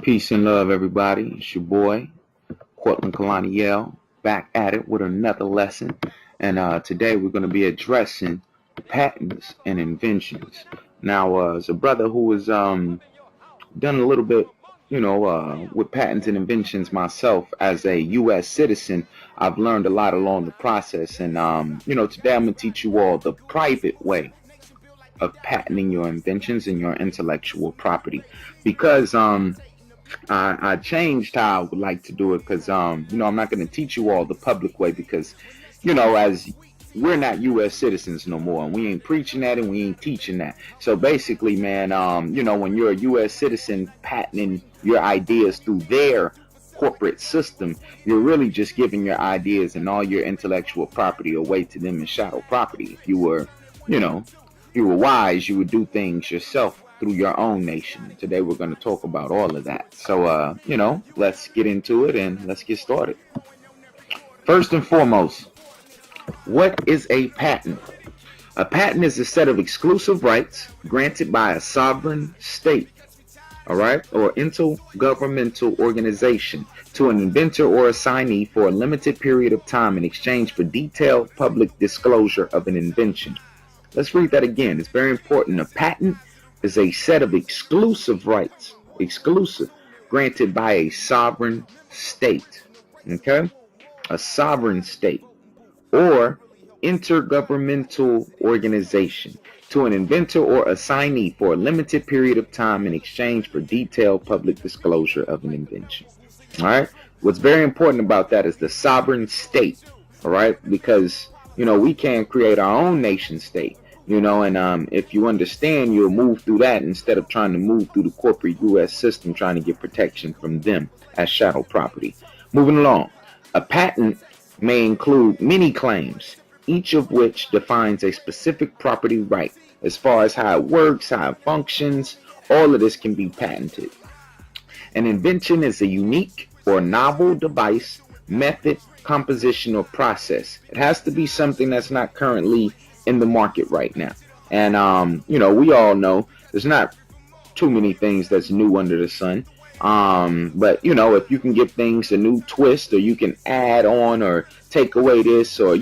Peace and love, everybody. It's your boy, Cortland Kalani Yale, back at it with another lesson. And today we're going to be addressing patents and inventions. Now, as a brother who has done a little bit, with patents and inventions myself as a U.S. citizen, I've learned a lot along the process. And, today I'm going to teach you all the private way of patenting your inventions and your intellectual property. Because I changed how I would like to do it because, I'm not going to teach you all the public way because, as we're not U.S. citizens no more, and we ain't preaching that and we ain't teaching that. So basically, man, when you're a U.S. citizen patenting your ideas through their corporate system, you're really just giving your ideas and all your intellectual property away to them in shadow property. If you were, if you were wise, you would do things yourself through your own nation. Today we're going to talk about all of that. So, let's get into it and let's get started. First and foremost, what is a patent? A patent is a set of exclusive rights granted by a sovereign state, all right, or intergovernmental organization to an inventor or assignee for a limited period of time in exchange for detailed public disclosure of an invention. Let's read that again. It's very important. A patent is a set of exclusive rights, granted by a sovereign state, okay? A sovereign state or intergovernmental organization to an inventor or assignee for a limited period of time in exchange for detailed public disclosure of an invention. All right? What's very important about that is the sovereign state, all right? Because, we can't create our own nation state. And if you understand, you'll move through that instead of trying to move through the corporate U.S. system, trying to get protection from them as shadow property. Moving along, a patent may include many claims, each of which defines a specific property right. As far as how it works, how it functions, all of this can be patented. An invention is a unique or novel device, method, composition, or process. It has to be something that's not currently in the market right now. And, we all know there's not too many things that's new under the sun. But, if you can give things a new twist, or you can add on or take away this, or,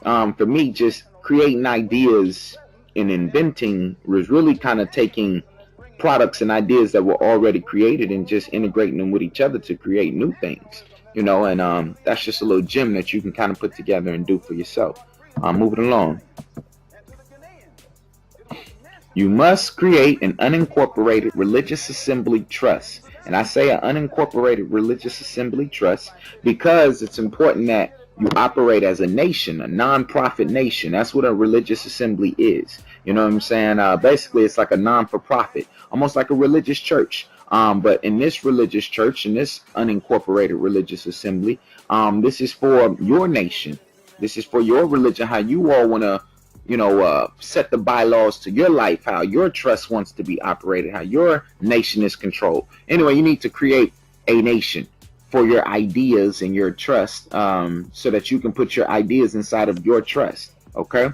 for me, just creating ideas and inventing was really kind of taking products and ideas that were already created and just integrating them with each other to create new things, and that's just a little gem that you can kind of put together and do for yourself. Moving along. You must create an unincorporated religious assembly trust. And I say an unincorporated religious assembly trust because it's important that you operate as a nation, a non-profit nation. That's what a religious assembly is. You know what I'm saying? Basically, it's like a non-for-profit, almost like a religious church. But in this religious church, in this unincorporated religious assembly, this is for your nation. This is for your religion, how you all want to, set the bylaws to your life, how your trust wants to be operated, how your nation is controlled. Anyway, you need to create a nation for your ideas and your trust, so that you can put your ideas inside of your trust, okay?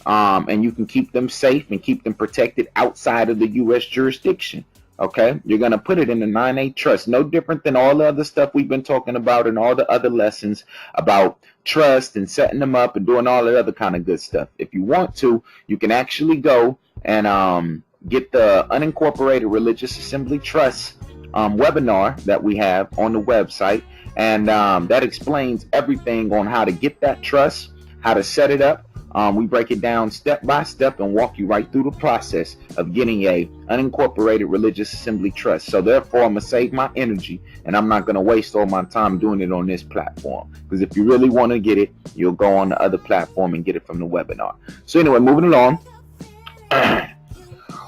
And you can keep them safe and keep them protected outside of the U.S. jurisdiction. Okay, you're going to put it in the 9A trust, no different than all the other stuff we've been talking about and all the other lessons about trust and setting them up and doing all the other kind of good stuff. If you want to, you can actually go and get the Unincorporated Religious Assembly Trust webinar that we have on the website. And that explains everything on how to get that trust, how to set it up. We break it down step by step and walk you right through the process of getting a unincorporated religious assembly trust. So therefore, I'm going to save my energy and I'm not going to waste all my time doing it on this platform. Because if you really want to get it, you'll go on the other platform and get it from the webinar. So anyway, moving along.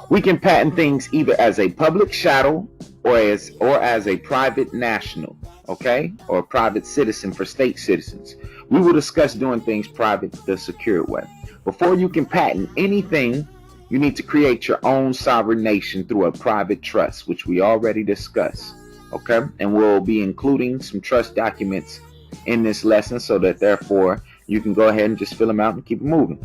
We can patent things either as a public shadow or as a private national, okay, or a private citizen for state citizens. We will discuss doing things private the secure way. Before you can patent anything, you need to create your own sovereign nation through a private trust, which we already discussed, okay? And we'll be including some trust documents in this lesson so that therefore you can go ahead and just fill them out and keep it moving.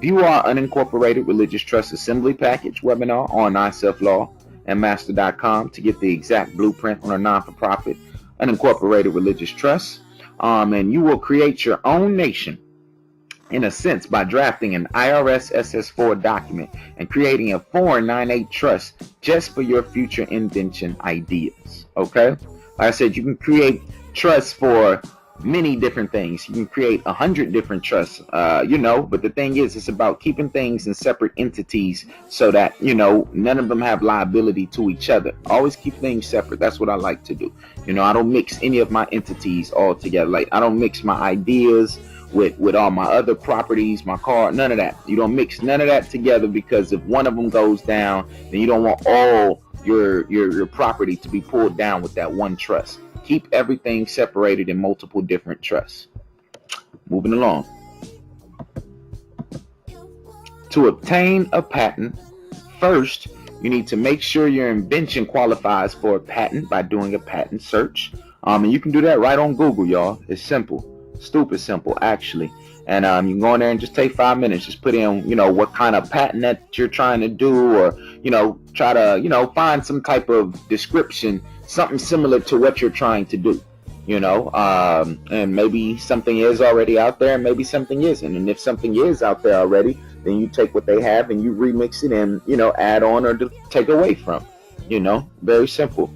View our unincorporated religious trust assembly package webinar on iSelf Law and master.com to get the exact blueprint on a non-for-profit, unincorporated religious trust. And you will create your own nation, in a sense, by drafting an IRS SS4 document and creating a foreign 9(8) trust just for your future invention ideas. Okay? Like I said, you can create trusts for many different things. You can create 100 different trusts, but the thing is, it's about keeping things in separate entities so that, none of them have liability to each other. Always keep things separate. That's what I like to do. I don't mix any of my entities all together. Like, I don't mix my ideas with all my other properties, my car, none of that. You don't mix none of that together, because if one of them goes down, then you don't want all your property to be pulled down with that one trust. Keep everything separated in multiple different trusts. Moving along. To obtain a patent, first, you need to make sure your invention qualifies for a patent by doing a patent search. And you can do that right on Google, y'all. It's simple. Stupid simple, actually. And you can go in there and just take 5 minutes. Just put in, what kind of patent that you're trying to do, or, try to, find some type of description, something similar to what you're trying to do, and maybe something is already out there, and maybe something isn't. And if something is out there already, then you take what they have and you remix it and, add on or take away from, very simple.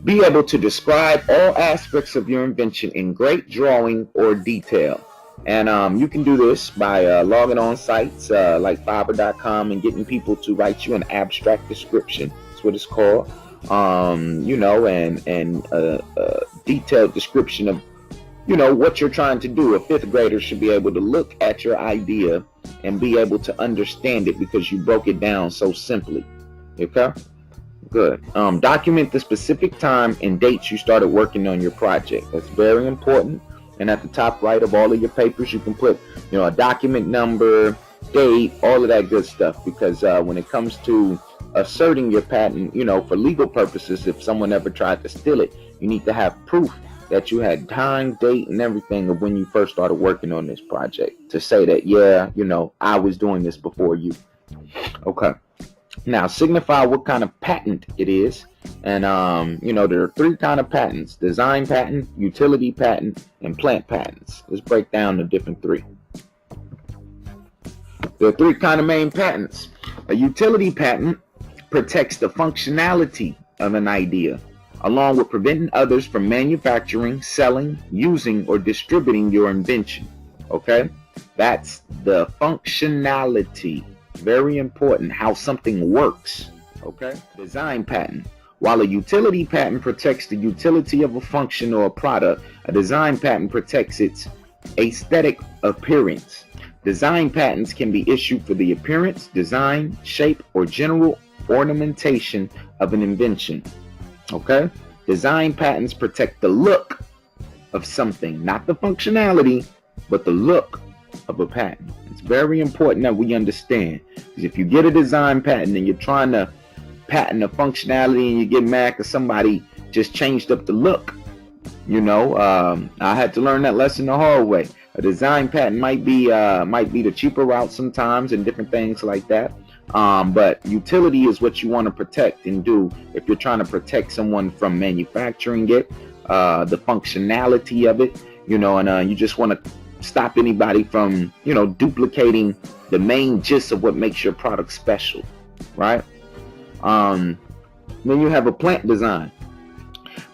Be able to describe all aspects of your invention in great drawing or detail. And you can do this by logging on sites like Fiverr.com and getting people to write you an abstract description. That's what it's called. And a detailed description of, what you're trying to do. A fifth grader should be able to look at your idea and be able to understand it because you broke it down so simply. Okay? Good. Document the specific time and dates you started working on your project. That's very important. And at the top right of all of your papers, you can put, a document number, date, all of that good stuff. Because when it comes to asserting your patent, for legal purposes, if someone ever tried to steal it, you need to have proof that you had time, date, and everything of when you first started working on this project to say that, yeah, I was doing this before you. Okay. Now, signify what kind of patent it is. And, there are 3 kinds of patents: design patent, utility patent, and plant patents. Let's break down the different 3. There are 3 kinds of main patents. A utility patent protects the functionality of an idea, along with preventing others from manufacturing, selling, using, or distributing your invention. Okay? That's the functionality. Very important, how something works. Okay? Design patent. While a utility patent protects the utility of a function or a product, a design patent protects its aesthetic appearance. Design patents can be issued for the appearance, design, shape, or general ornamentation of an invention. Okay? Design patents protect the look of something, not the functionality, but the look of a patent. It's very important that we understand, because if you get a design patent and you're trying to patent a functionality and you get mad because somebody just changed up the look, I had to learn that lesson the hard way. A design patent might be the cheaper route sometimes, and different things like that. But utility is what you want to protect and do if you're trying to protect someone from manufacturing it, the functionality of it, and you just want to stop anybody from, duplicating the main gist of what makes your product special, right? Then you have a plant design.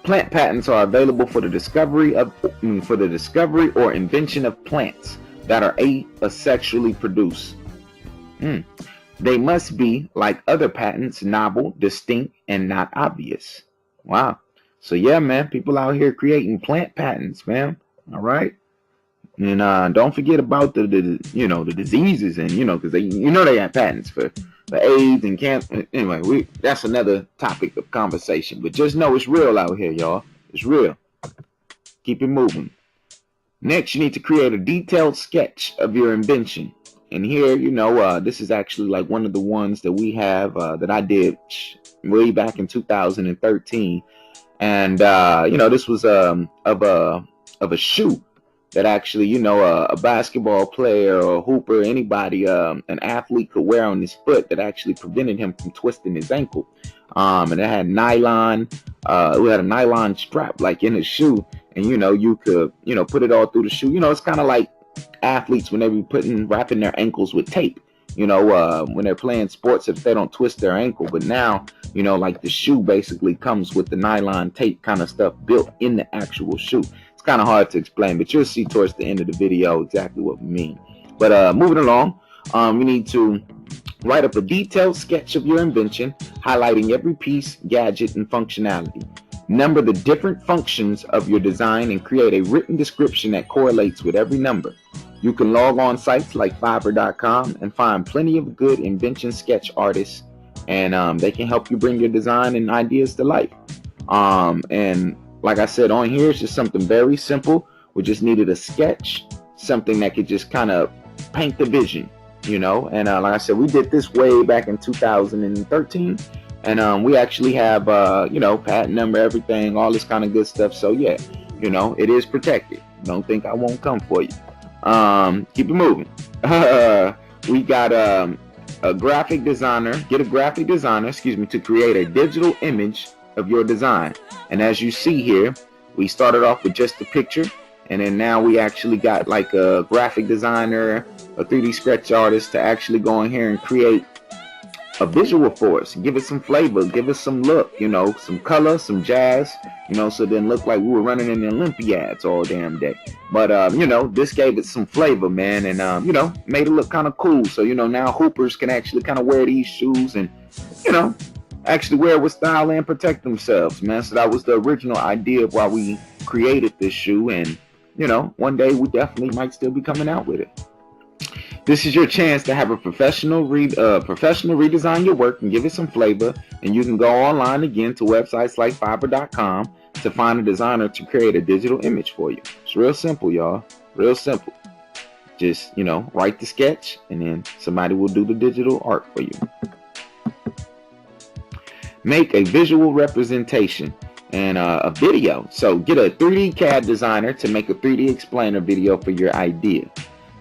Plant patents are available for the discovery or invention of plants that are asexually produced. They must be, like other patents, novel, distinct, and not obvious. Wow. So yeah, man, people out here creating plant patents, man. All right. And don't forget about the diseases, and because they have patents for AIDS and cancer. Anyway, that's another topic of conversation. But just know it's real out here, y'all. It's real. Keep it moving. Next, you need to create a detailed sketch of your invention. And here, this is actually like one of the ones that we have that I did way back in 2013. And this was of a shoe that actually, you know, a basketball player or a hooper, anybody, an athlete could wear on his foot that actually prevented him from twisting his ankle. And it had nylon, it had a nylon strap like in his shoe, and you know, you could, you know, put it all through the shoe. You know, it's kind of like athletes when they be wrapping their ankles with tape. You know, when they're playing sports, if they don't twist their ankle. But now, you know, like the shoe basically comes with the nylon tape kind of stuff built in the actual shoe. It's kind of hard to explain, but you'll see towards the end of the video exactly what we mean. But moving along, you need to write up a detailed sketch of your invention, highlighting every piece, gadget, and functionality. Number the different functions of your design and create a written description that correlates with every number. You can log on sites like Fiverr.com and find plenty of good invention sketch artists, and they can help you bring your design and ideas to life. And like I said, on here, it's just something very simple. We just needed a sketch, something that could just kind of paint the vision, you know. And like I said, we did this way back in 2013. And we actually have, you know, patent number, everything, all this kind of good stuff. So, yeah, you know, it is protected. Don't think I won't come for you. Keep it moving. We got a graphic designer. Get a graphic designer, excuse me, to create a digital image of your design. And as you see here, we started off with just the picture. And then now we actually got like a graphic designer, a 3D sketch artist to actually go in here and create a visual for us, give it some flavor, give us some look, you know, some color, some jazz, you know, so it didn't look like we were running in the Olympiads all damn day. But you know, this gave it some flavor, man, and you know, made it look kind of cool. So, you know, now hoopers can actually kind of wear these shoes and, you know, actually wear it with style and protect themselves, man. So that was the original idea of why we created this shoe, and you know, one day we definitely might still be coming out with it. This is your chance to have a professional redesign your work and give it some flavor. And you can go online again to websites like Fiverr.com to find a designer to create a digital image for you. It's real simple, y'all. Real simple. Just, you know, write the sketch and then somebody will do the digital art for you. Make a visual representation and a video. So get a 3D CAD designer to make a 3D explainer video for your idea.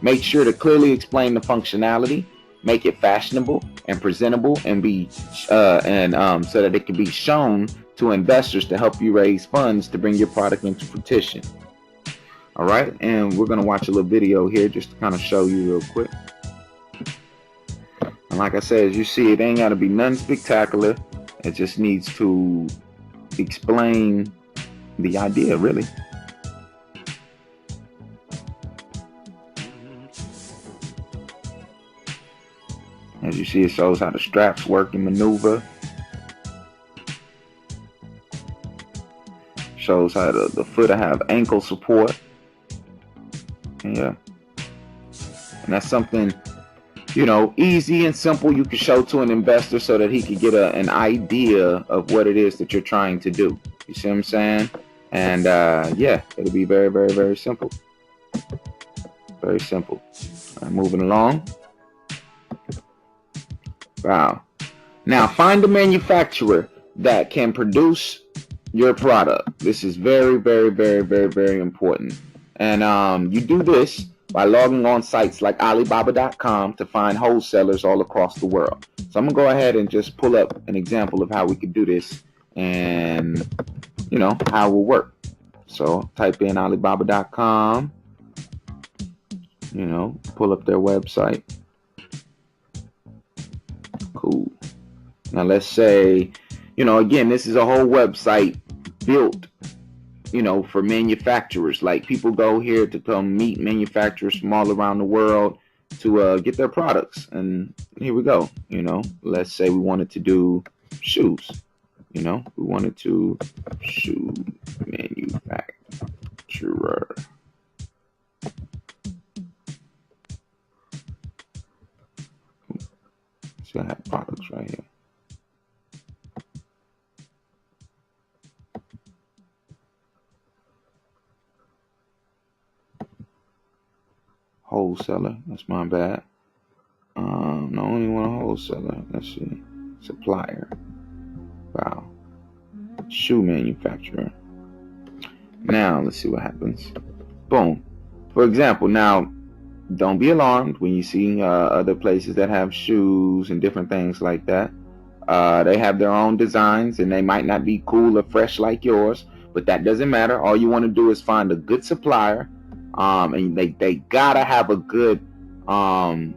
Make sure to clearly explain the functionality, make it fashionable and presentable, and so that it can be shown to investors to help you raise funds to bring your product into fruition. All right, and we're gonna watch a little video here just to kind of show you real quick. And like I said, as you see, it ain't gotta be nothing spectacular. It just needs to explain the idea, really. As you see, it shows how the straps work and maneuver. Shows how the foot will have ankle support. And yeah. And that's something, you know, easy and simple you can show to an investor so that he can get an idea of what it is that you're trying to do. You see what I'm saying? And yeah, it'll be very, very, very simple. Very simple. Moving along. Wow. Now find a manufacturer that can produce your product. This is very, very, very, very, very important. And you do this by logging on sites like Alibaba.com to find wholesalers all across the world. So I'm gonna go ahead and just pull up an example of how we could do this and, you know, how it will work. So type in Alibaba.com, you know, pull up their website. Cool. Now let's say, you know, again, this is a whole website built, you know, for manufacturers. Like people go here to come meet manufacturers from all around the world to get their products. And here we go. You know, let's say we wanted to do shoes. You know, we wanted to shoe manufacturer. So I have products right here. Wholesaler, that's my bad. No, only one wholesaler. Let's see. Supplier. Wow. Shoe manufacturer. Now let's see what happens. Boom. For example, now, don't be alarmed when you see other places that have shoes and different things like that. They have their own designs and they might not be cool or fresh like yours, but that doesn't matter. All you want to do is find a good supplier, and they gotta have a good um,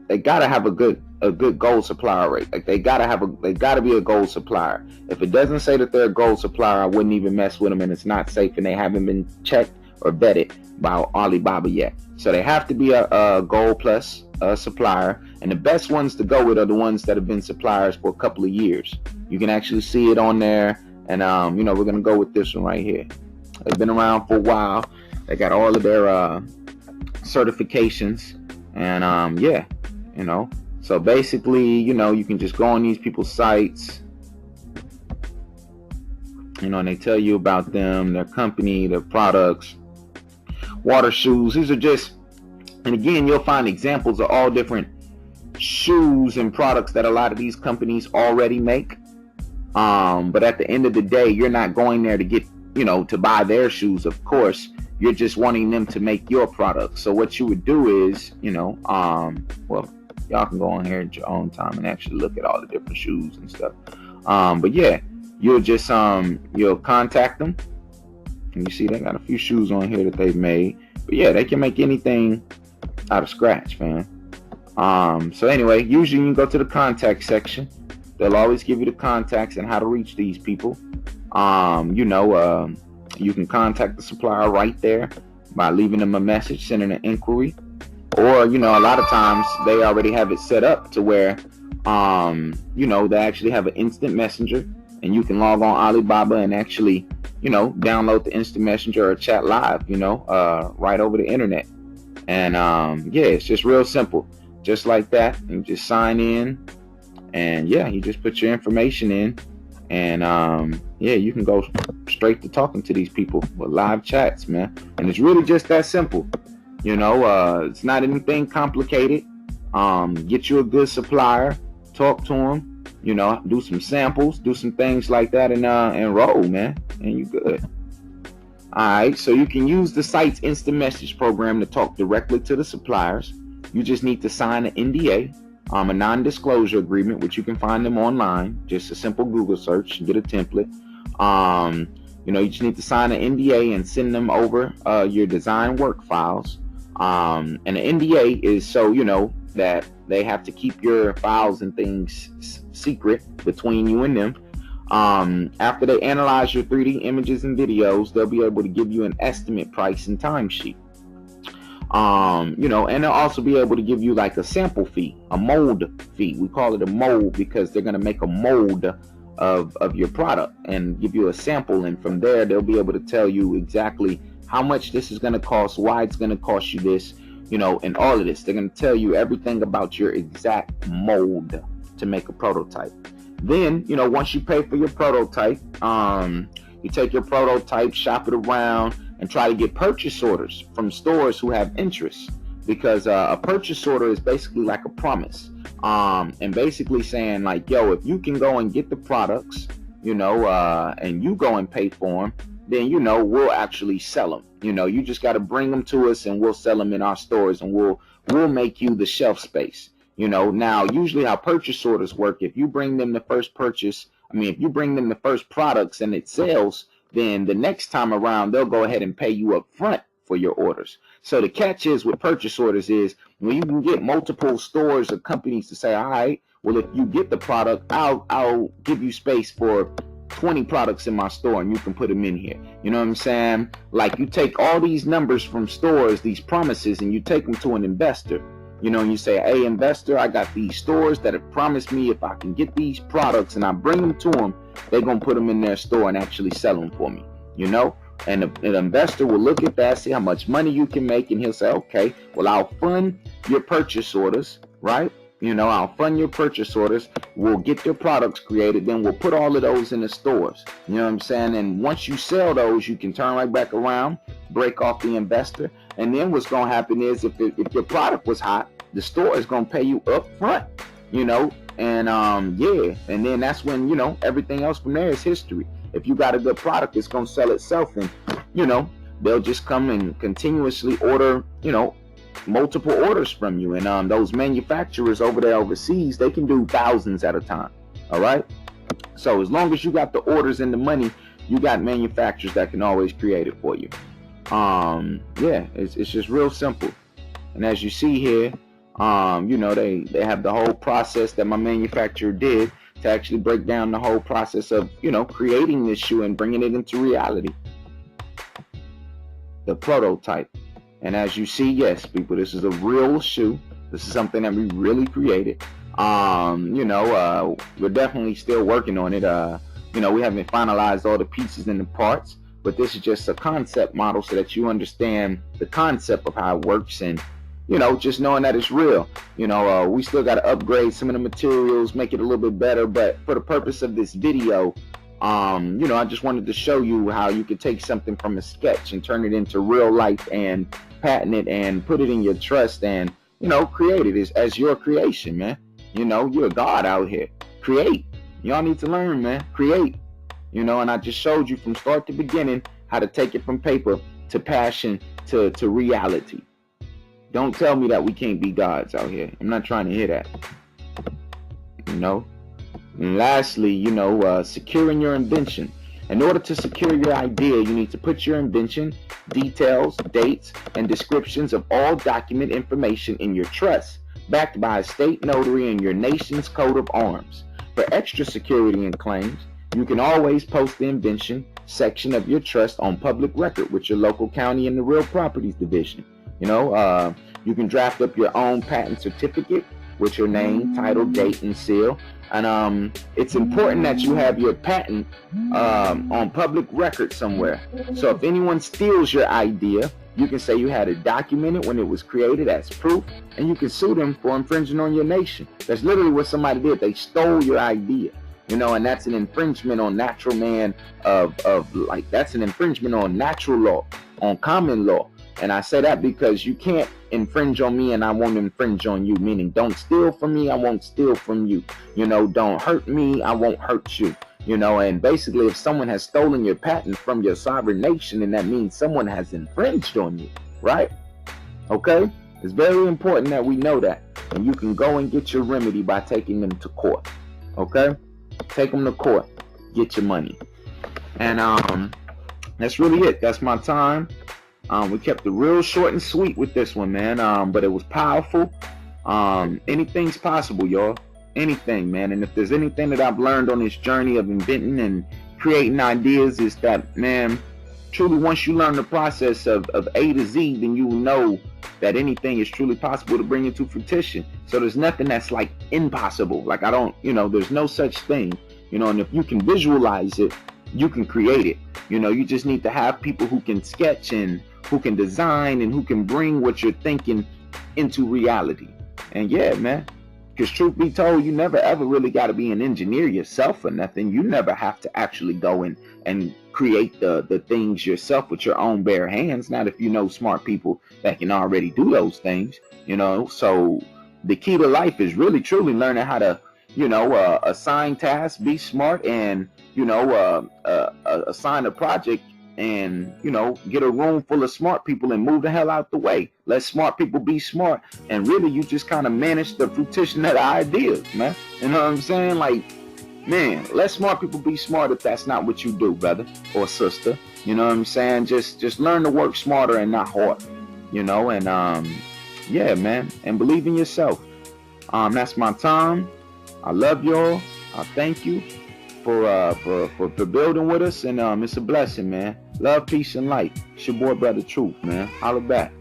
a good gold supplier rate. Like they gotta be a gold supplier. If it doesn't say that they're a gold supplier, I wouldn't even mess with them, and it's not safe, and they haven't been checked or vetted by Alibaba yet. So they have to be a gold plus supplier, and the best ones to go with are the ones that have been suppliers for a couple of years. You can actually see it on there, and we're gonna go with this one right here. They've been around for a while. They got all of their certifications, and so basically, you can just go on these people's sites, and they tell you about them, their company, their products, water shoes. These are just, and again, you'll find examples of all different shoes and products that a lot of these companies already make. But at the end of the day, you're not going there to get, to buy their shoes. Of course, you're just wanting them to make your product. So what you would do is, y'all can go on here at your own time and actually look at all the different shoes and stuff. But yeah, you'll just, you'll contact them. And you see they got a few shoes on here that they've made. But yeah, they can make anything out of scratch, man. So anyway, usually you can go to the contact section. They'll always give you the contacts and how to reach these people. You can contact the supplier right there by leaving them a message, sending an inquiry. Or, a lot of times they already have it set up to where, they actually have an instant messenger, and you can log on Alibaba and actually, download the instant messenger or chat live, right over the internet. And it's just real simple, just like that. And you just sign in, and you just put your information in, and you can go straight to talking to these people with live chats, man. And it's really just that simple. It's not anything complicated. Get you a good supplier, talk to them, do some samples, do some things like that, and roll, man, and you good. All right, so you can use the site's instant message program to talk directly to the suppliers. You just need to sign an NDA, a non-disclosure agreement, which you can find them online. Just a simple Google search and get a template. You just need to sign an NDA and send them over your design work files. And the NDA is so that they have to keep your files and things secret between you and them. After they analyze your 3D images and videos, they'll be able to give you an estimate price and timesheet. And they'll also be able to give you like a sample fee, a mold fee. We call it a mold because they're going to make a mold of your product and give you a sample. And from there, they'll be able to tell you exactly how much this is going to cost, why it's going to cost you this, and all of this. They're going to tell you everything about your exact mold to make a prototype. Then, once you pay for your prototype, you take your prototype, shop it around, and try to get purchase orders from stores who have interest. Because a purchase order is basically like a promise. And basically saying like, yo, if you can go and get the products, and you go and pay for them, then, we'll actually sell them. You just got to bring them to us and we'll sell them in our stores, and we'll make you the shelf space. Now, usually how purchase orders work, if you bring them the first products and it sells, then the next time around, they'll go ahead and pay you up front for your orders. So the catch is with purchase orders is when you can get multiple stores or companies to say, all right, well, if you get the product, I'll give you space for 20 products in my store and you can put them in here. You know what I'm saying? Like you take all these numbers from stores, these promises, and you take them to an investor, and you say, hey, investor, I got these stores that have promised me if I can get these products and I bring them to them, they're going to put them in their store and actually sell them for me, And the investor will look at that, see how much money you can make, and he'll say, okay, well, I'll fund your purchase orders, right? I'll fund your purchase orders. We'll get your products created. Then we'll put all of those in the stores. You know what I'm saying? And once you sell those, you can turn right back around, break off the investor. And then what's going to happen is if your product was hot, the store is going to pay you up front, and and then that's when, everything else from there is history. If you got a good product, it's going to sell itself. And, they'll just come and continuously order, multiple orders from you. And those manufacturers over there overseas, they can do thousands at a time. All right. So as long as you got the orders and the money, you got manufacturers that can always create it for you. Yeah, it's just real simple. And as you see here, they have the whole process that my manufacturer did to actually break down the whole process of, creating this shoe and bringing it into reality. The prototype. And as you see, yes, people, this is a real shoe. This is something that we really created. We're definitely still working on it. We haven't finalized all the pieces and the parts, but this is just a concept model so that you understand the concept of how it works, and just knowing that it's real. We still got to upgrade some of the materials, make it a little bit better, but for the purpose of this video, I just wanted to show you how you could take something from a sketch and turn it into real life and patent it and put it in your trust and, create it as your creation, man. You're a god out here. Create. Y'all need to learn, man. Create. And I just showed you from start to beginning how to take it from paper to passion to reality. Don't tell me that we can't be gods out here. I'm not trying to hear that. And lastly, securing your invention. In order to secure your idea, you need to put your invention, details, dates, and descriptions of all document information in your trust, backed by a state notary and your nation's coat of arms. For extra security and claims, you can always post the invention section of your trust on public record with your local county and the real properties division. You can draft up your own patent certificate with your name, title, date, and seal. And it's important that you have your patent on public record somewhere. So if anyone steals your idea, you can say you had it documented when it was created as proof, and you can sue them for infringing on your nation. That's literally what somebody did. They stole your idea, and that's an infringement on natural man that's an infringement on natural law, on common law. And I say that because you can't infringe on me and I won't infringe on you, meaning don't steal from me, I won't steal from you. Don't hurt me, I won't hurt you. And basically if someone has stolen your patent from your sovereign nation, then that means someone has infringed on you, right? Okay? It's very important that we know that. And you can go and get your remedy by taking them to court. Okay? Take them to court. Get your money. And that's really it. That's my time. We kept it real short and sweet with this one, man. But it was powerful. Anything's possible, y'all. Anything, man. And if there's anything that I've learned on this journey of inventing and creating ideas, is that, man, truly once you learn the process of A to Z, then you will know that anything is truly possible to bring into fruition. So there's nothing that's like impossible. Like there's no such thing. And if you can visualize it, you can create it. You just need to have people who can sketch and who can design and who can bring what you're thinking into reality. And yeah, man, because truth be told, you never ever really got to be an engineer yourself or nothing. You never have to actually go in and create the things yourself with your own bare hands. Not if you know smart people that can already do those things, So the key to life is really truly learning how to, assign tasks, be smart, and, assign a project and, get a room full of smart people and move the hell out the way. Let smart people be smart. And really, you just kind of manage the fruition of the ideas, man. You know what I'm saying? Like, man, let smart people be smart if that's not what you do, brother or sister. You know what I'm saying? Just learn to work smarter and not harder, and, yeah, man. And believe in yourself. That's my time. I love y'all. I thank you for building with us, and it's a blessing, man. Love, peace, and light. It's your boy, Brother Truth, man. Holla back.